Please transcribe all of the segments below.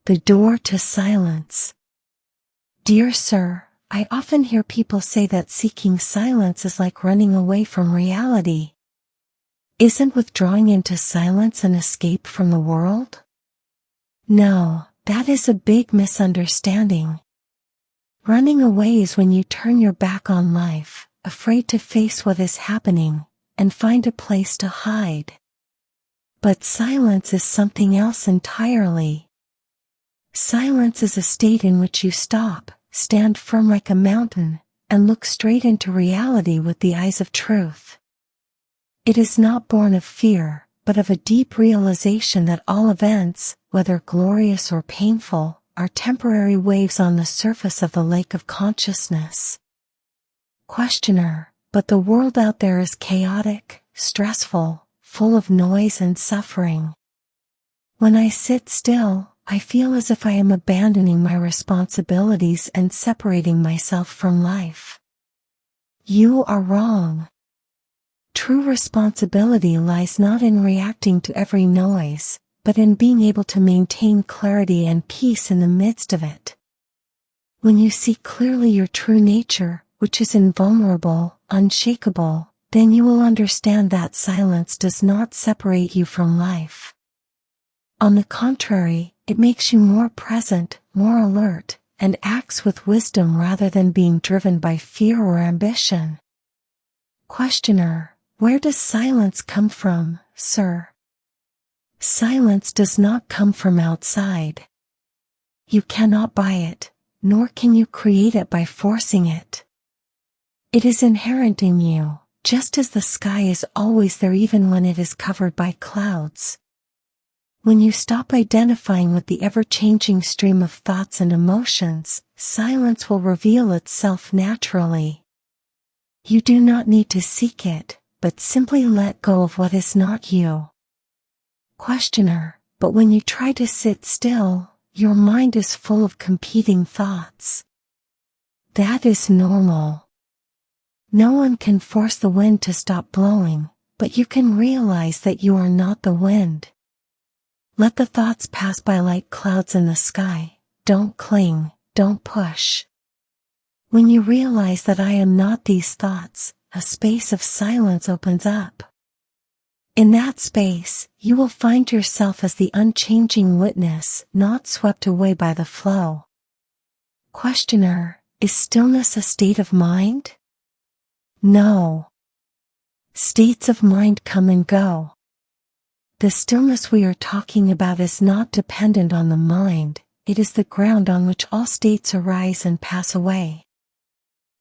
The door to silence. Dear Sir, I often hear people say that seeking silence is like running away from reality. Isn't withdrawing into silence an escape from the world? No, that is a big misunderstanding. Running away is when you turn your back on life, afraid to face what is happening, and find a place to hide. But silence is something else entirely. Silence is a state in which you stop, stand firm like a mountain, and look straight into reality with the eyes of truth. It is not born of fear, but of a deep realization that all events, whether glorious or painful, are temporary waves on the surface of the lake of consciousness. Questioner, but the world out there is chaotic, stressful, full of noise and suffering. When I sit still, I feel as if I am abandoning my responsibilities and separating myself from life. You are wrong. True responsibility lies not in reacting to every noise, but in being able to maintain clarity and peace in the midst of it. When you see clearly your true nature, which is invulnerable, unshakable, then you will understand that silence does not separate you from life. On the contrary, it makes you more present, more alert, and acts with wisdom rather than being driven by fear or ambition. Questioner, where does silence come from, sir? Silence does not come from outside. You cannot buy it, nor can you create it by forcing it. It is inherent in you, just as the sky is always there even when it is covered by clouds. When you stop identifying with the ever-changing stream of thoughts and emotions, silence will reveal itself naturally. You do not need to seek it, but simply let go of what is not you. Questioner, but when you try to sit still, your mind is full of competing thoughts. That is normal. No one can force the wind to stop blowing, but you can realize that you are not the wind. Let the thoughts pass by like clouds in the sky. Don't cling, don't push. When you realize that I am not these thoughts, a space of silence opens up. In that space, you will find yourself as the unchanging witness, not swept away by the flow. Questioner, is stillness a state of mind? No. States of mind come and go. The stillness we are talking about is not dependent on the mind, it is the ground on which all states arise and pass away.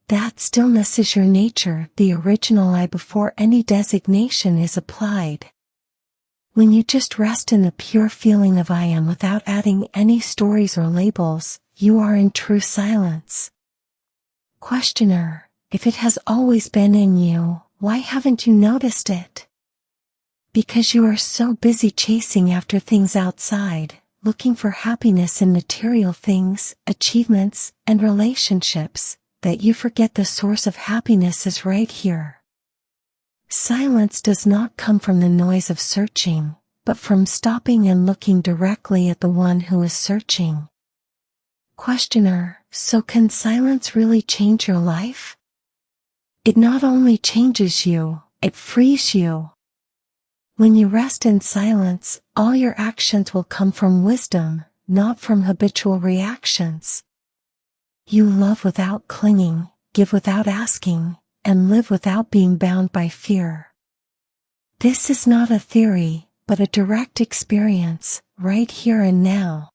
That stillness is your nature, the original I before any designation is applied. When you just rest in the pure feeling of I am without adding any stories or labels, you are in true silence. Questioner, if it has always been in you, why haven't you noticed it? Because you are so busy chasing after things outside, looking for happiness in material things, achievements, and relationships, that you forget the source of happiness is right here. Silence does not come from the noise of searching, but from stopping and looking directly at the one who is searching. Questioner, so can silence really change your life? It not only changes you, it frees you. When you rest in silence, all your actions will come from wisdom, not from habitual reactions. You love without clinging, give without asking, and live without being bound by fear. This is not a theory, but a direct experience, right here and now.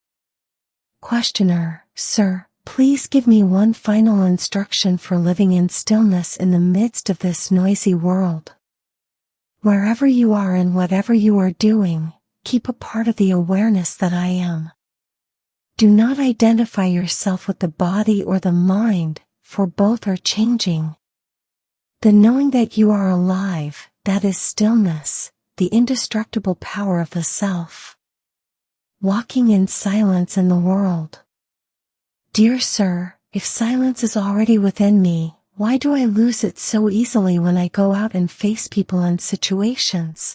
Questioner, sir, please give me one final instruction for living in stillness in the midst of this noisy world. Wherever you are and whatever you are doing, keep a part of the awareness that I am. Do not identify yourself with the body or the mind, for both are changing. The knowing that you are alive, that is stillness, the indestructible power of the self. Walking in silence in the world. Dear Sir, if silence is already within me, why do I lose it so easily when I go out and face people and situations?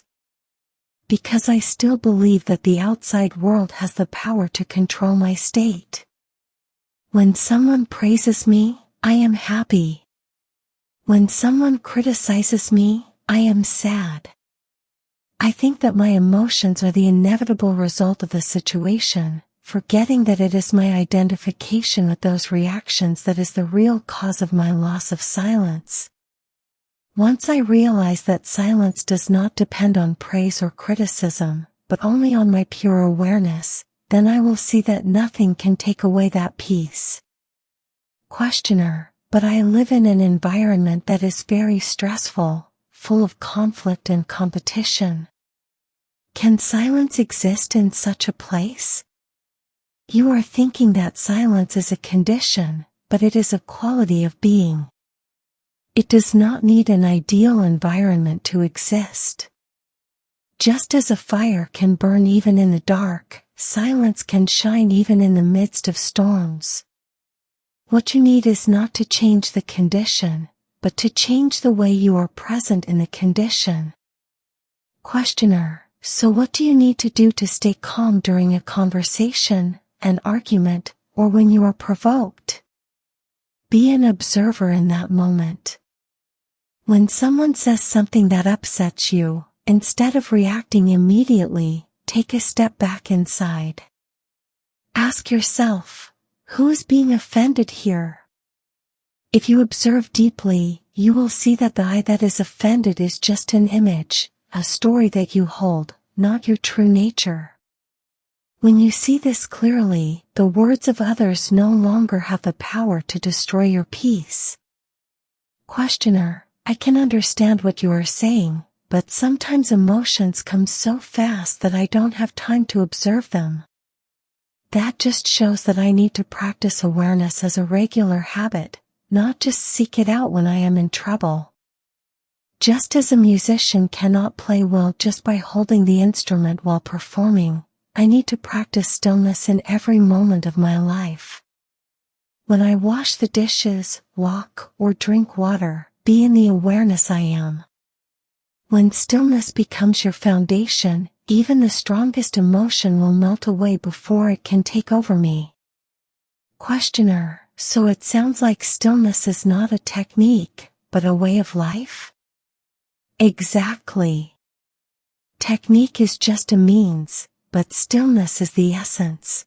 Because I still believe that the outside world has the power to control my state. When someone praises me, I am happy. When someone criticizes me, I am sad. I think that my emotions are the inevitable result of the situation, forgetting that it is my identification with those reactions that is the real cause of my loss of silence. Once I realize that silence does not depend on praise or criticism, but only on my pure awareness, then I will see that nothing can take away that peace. Questioner: but I live in an environment that is very stressful, full of conflict and competition. Can silence exist in such a place? You are thinking that silence is a condition, but it is a quality of being. It does not need an ideal environment to exist. Just as a fire can burn even in the dark, silence can shine even in the midst of storms. What you need is not to change the condition, but to change the way you are present in the condition. Questioner: so what do you need to do to stay calm during a conversation, an argument, or when you are provoked? Be an observer in that moment. When someone says something that upsets you, instead of reacting immediately, take a step back inside. Ask yourself, who is being offended here? If you observe deeply, you will see that the I that is offended is just an image, a story that you hold, not your true nature. When you see this clearly, the words of others no longer have the power to destroy your peace. Questioner: I can understand what you are saying, but sometimes emotions come so fast that I don't have time to observe them. That just shows that I need to practice awareness as a regular habit, not just seek it out when I am in trouble. Just as a musician cannot play well just by holding the instrument while performing, I need to practice stillness in every moment of my life. When I wash the dishes, walk, or drink water, be in the awareness I am. When stillness becomes your foundation, even the strongest emotion will melt away before it can take over me. Questioner: so it sounds like stillness is not a technique, but a way of life? Exactly. Technique is just a means, but stillness is the essence.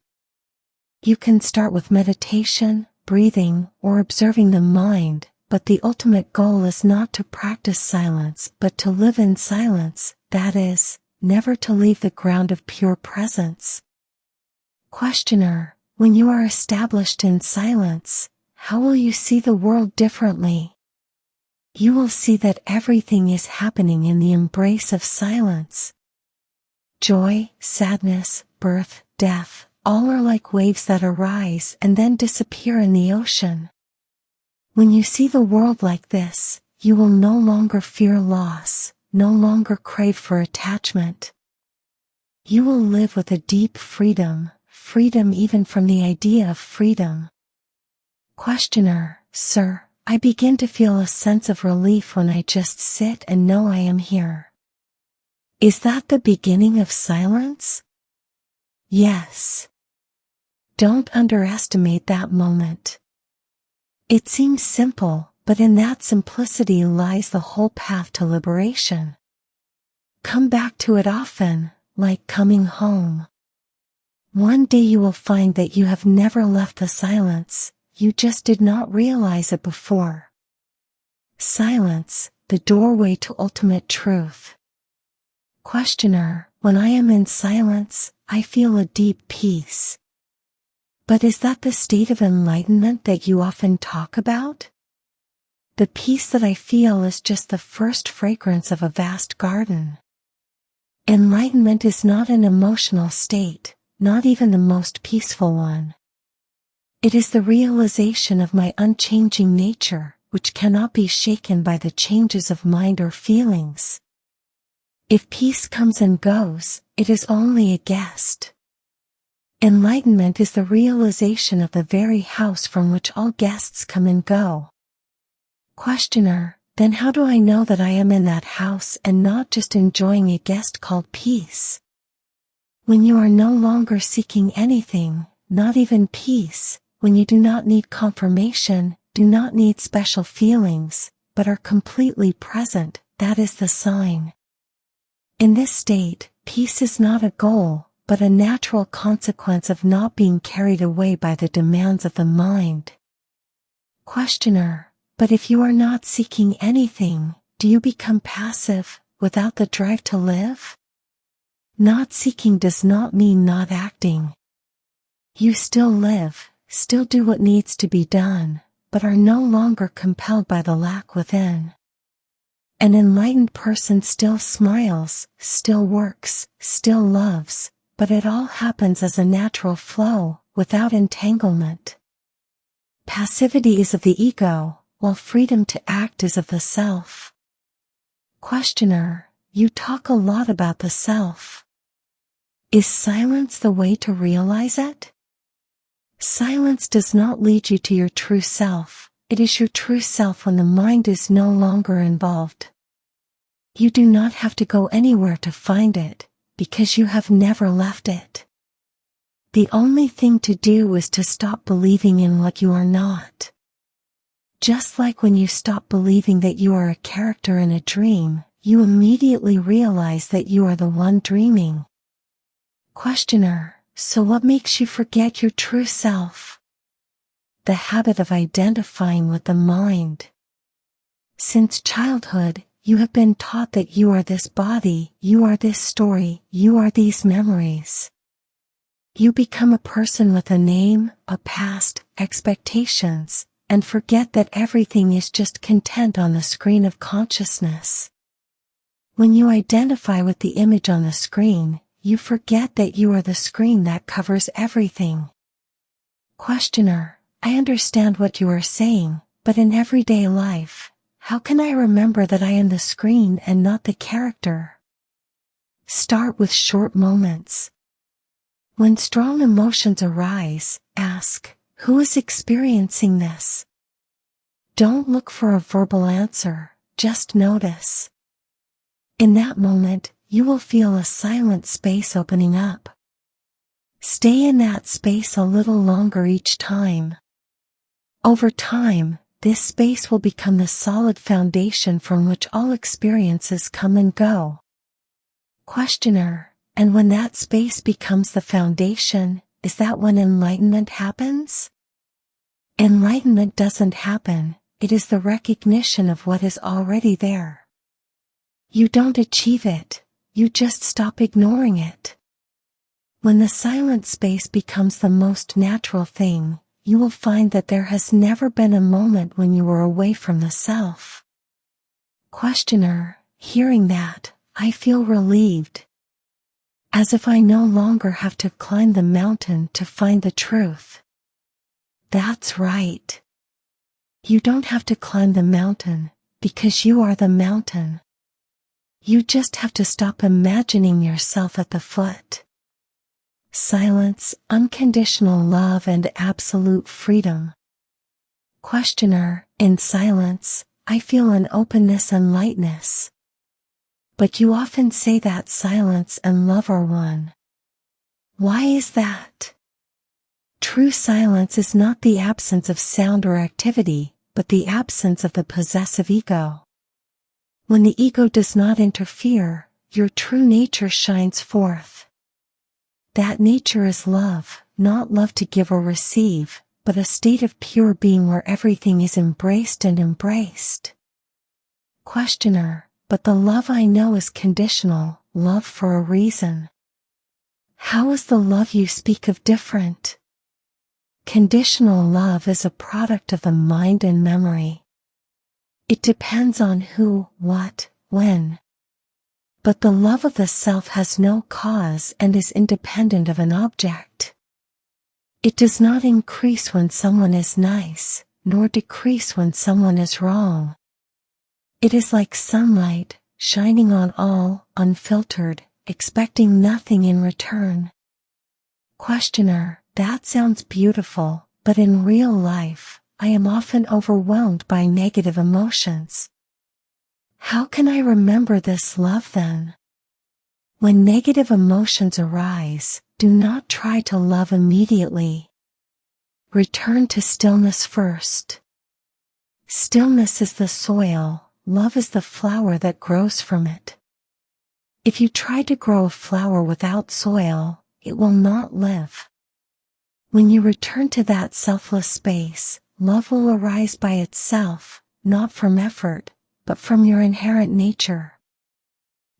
You can start with meditation, breathing, or observing the mind, but the ultimate goal is not to practice silence but to live in silence, that is, never to leave the ground of pure presence. Questioner: when you are established in silence, how will you see the world differently? You will see that everything is happening in the embrace of silence. Joy, sadness, birth, death, all are like waves that arise and then disappear in the ocean. When you see the world like this, you will no longer fear loss, no longer crave for attachment. You will live with a deep freedom, freedom even from the idea of freedom. Questioner: sir, I begin to feel a sense of relief when I just sit and know I am here. Is that the beginning of silence? Yes. Don't underestimate that moment. It seems simple, but in that simplicity lies the whole path to liberation. Come back to it often, like coming home. One day you will find that you have never left the silence, you just did not realize it before. Silence, the doorway to ultimate truth. Questioner: when I am in silence, I feel a deep peace. But is that the state of enlightenment that you often talk about? The peace that I feel is just the first fragrance of a vast garden. Enlightenment is not an emotional state, not even the most peaceful one. It is the realization of my unchanging nature, which cannot be shaken by the changes of mind or feelings. If peace comes and goes, it is only a guest. Enlightenment is the realization of the very house from which all guests come and go. Questioner: Then how do I know that I am in that house and not just enjoying a guest called peace? When you are no longer seeking anything, not even peace, when you do not need confirmation, do not need special feelings, but are completely present, that is the sign. In this state, peace is not a goal, but a natural consequence of not being carried away by the demands of the mind. Questioner: but if you are not seeking anything, do you become passive, without the drive to live? Not seeking does not mean not acting. You still live, still do what needs to be done, but are no longer compelled by the lack within. An enlightened person still smiles, still works, still loves, but it all happens as a natural flow, without entanglement. Passivity is of the ego, while freedom to act is of the self. Questioner: you talk a lot about the self. Is silence the way to realize it? Silence does not lead you to your true self, it is your true self when the mind is no longer involved. You do not have to go anywhere to find it, because you have never left it. The only thing to do is to stop believing in what you are not. Just like when you stop believing that you are a character in a dream, you immediately realize that you are the one dreaming. Questioner: so what makes you forget your true self? The habit of identifying with the mind. Since childhood, you have been taught that you are this body, you are this story, you are these memories. You become a person with a name, a past, expectations, and forget that everything is just content on the screen of consciousness. When you identify with the image on the screen, you forget that you are the screen that covers everything. Questioner: I understand what you are saying, but in everyday life, how can I remember that I am the screen and not the character? Start with short moments. When strong emotions arise, ask, who is experiencing this? Don't look for a verbal answer, just notice. In that moment, you will feel a silent space opening up. Stay in that space a little longer each time. Over time, this space will become the solid foundation from which all experiences come and go. Questioner: and when that space becomes the foundation, is that when enlightenment happens? Enlightenment doesn't happen, it is the recognition of what is already there. You don't achieve it, you just stop ignoring it. When the silent space becomes the most natural thing, you will find that there has never been a moment when you were away from the self. Questioner: hearing that, I feel relieved. As if I no longer have to climb the mountain to find the truth. That's right. You don't have to climb the mountain, because you are the mountain. You just have to stop imagining yourself at the foot. Silence, unconditional love and absolute freedom. Questioner: in silence, I feel an openness and lightness. But you often say that silence and love are one. Why is that? True silence is not the absence of sound or activity, but the absence of the possessive ego. When the ego does not interfere, your true nature shines forth. That nature is love, not love to give or receive, but a state of pure being where everything is embraced and embraced. Questioner: but the love I know is conditional, love for a reason. How is the love you speak of different? Conditional love is a product of the mind and memory. It depends on who, what, when. But the love of the self has no cause and is independent of an object. It does not increase when someone is nice, nor decrease when someone is wrong. It is like sunlight, shining on all, unfiltered, expecting nothing in return. Questioner: that sounds beautiful, but in real life, I am often overwhelmed by negative emotions. How can I remember this love then? When negative emotions arise, do not try to love immediately. Return to stillness first. Stillness is the soil, love is the flower that grows from it. If you try to grow a flower without soil, it will not live. When you return to that selfless space, love will arise by itself, not from effort, but from your inherent nature.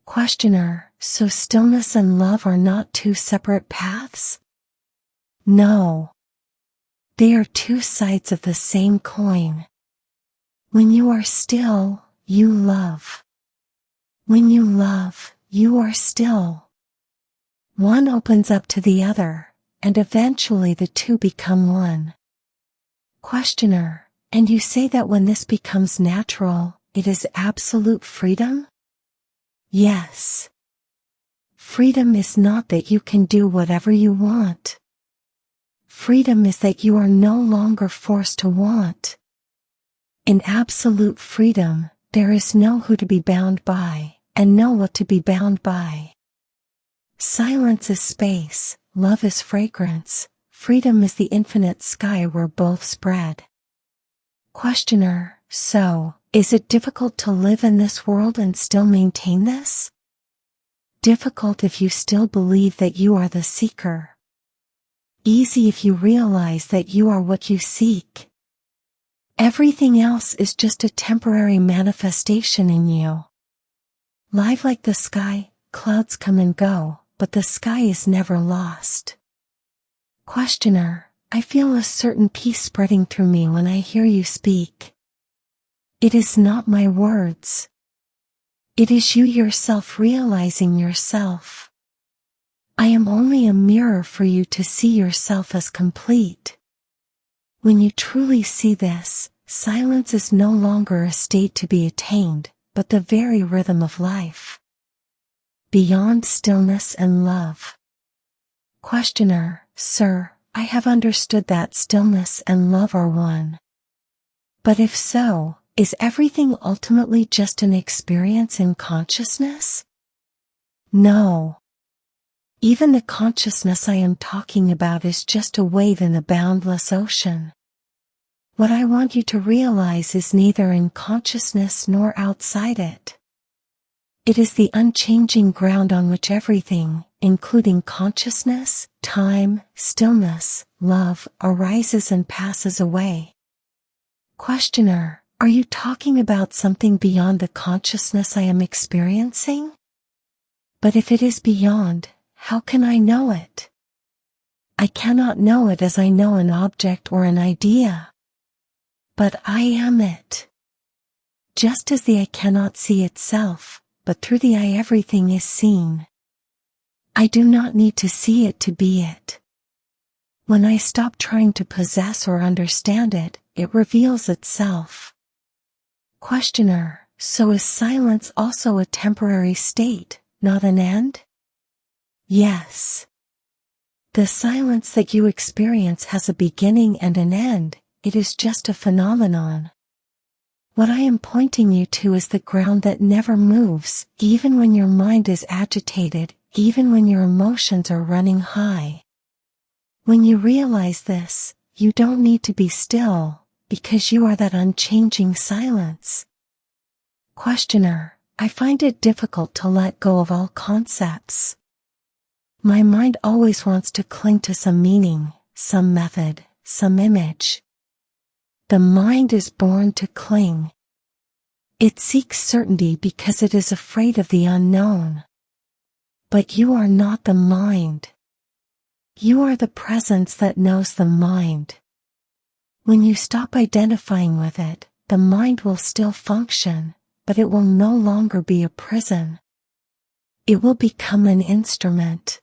Questioner: so stillness and love are not two separate paths? No. They are two sides of the same coin. When you are still, you love. When you love, you are still. One opens up to the other, and eventually the two become one. Questioner: and you say that when this becomes natural, it is absolute freedom? Yes. Freedom is not that you can do whatever you want. Freedom is that you are no longer forced to want. In absolute freedom, there is no who to be bound by, and no what to be bound by. Silence is space, love is fragrance, freedom is the infinite sky where both spread. Questioner: so, is it difficult to live in this world and still maintain this? Difficult if you still believe that you are the seeker. Easy if you realize that you are what you seek. Everything else is just a temporary manifestation in you. Live like the sky, clouds come and go, but the sky is never lost. Questioner: I feel a certain peace spreading through me when I hear you speak. It is not my words. It is you yourself realizing yourself. I am only a mirror for you to see yourself as complete. When you truly see this, silence is no longer a state to be attained, but the very rhythm of life. Beyond stillness and love. Questioner: sir, I have understood that stillness and love are one. But if so, is everything ultimately just an experience in consciousness? No. Even the consciousness I am talking about is just a wave in the boundless ocean. What I want you to realize is neither in consciousness nor outside it. It is the unchanging ground on which everything, including consciousness, time, stillness, love, arises and passes away. Questioner: are you talking about something beyond the consciousness I am experiencing? But if it is beyond, how can I know it? I cannot know it as I know an object or an idea. But I am it. Just as the eye cannot see itself, but through the eye everything is seen. I do not need to see it to be it. When I stop trying to possess or understand it, it reveals itself. Questioner: so is silence also a temporary state, not an end? Yes. The silence that you experience has a beginning and an end, it is just a phenomenon. What I am pointing you to is the ground that never moves, even when your mind is agitated, even when your emotions are running high. When you realize this, you don't need to be still, because you are that unchanging silence. Questioner: I find it difficult to let go of all concepts. My mind always wants to cling to some meaning, some method, some image. The mind is born to cling. It seeks certainty because it is afraid of the unknown. But you are not the mind. You are the presence that knows the mind. When you stop identifying with it, the mind will still function, but it will no longer be a prison. It will become an instrument.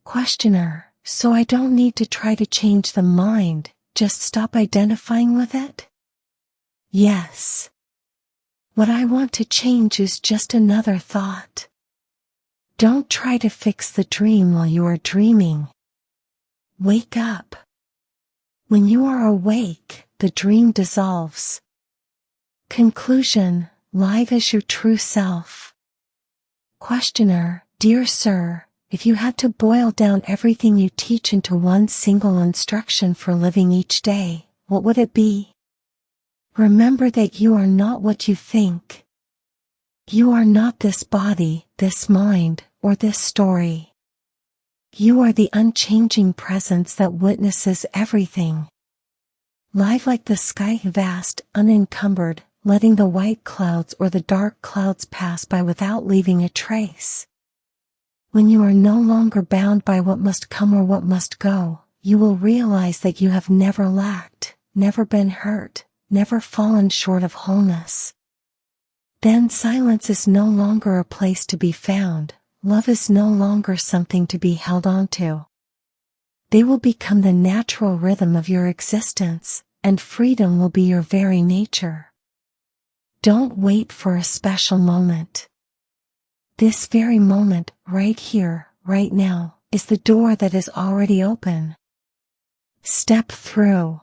Questioner: so I don't need to try to change the mind, just stop identifying with it? Yes. What I want to change is just another thought. Don't try to fix the dream while you are dreaming. Wake up. When you are awake, the dream dissolves. Conclusion: live as your true self. Questioner, dear sir, if you had to boil down everything you teach into one single instruction for living each day, what would it be? Remember that you are not what you think. You are not this body, this mind, or this story. You are the unchanging presence that witnesses everything. Live like the sky, vast, unencumbered, letting the white clouds or the dark clouds pass by without leaving a trace. When you are no longer bound by what must come or what must go, you will realize that you have never lacked, never been hurt, never fallen short of wholeness. Then silence is no longer a place to be found, love is no longer something to be held on to. They will become the natural rhythm of your existence, and freedom will be your very nature. Don't wait for a special moment. This very moment, right here, right now, is the door that is already open. Step through.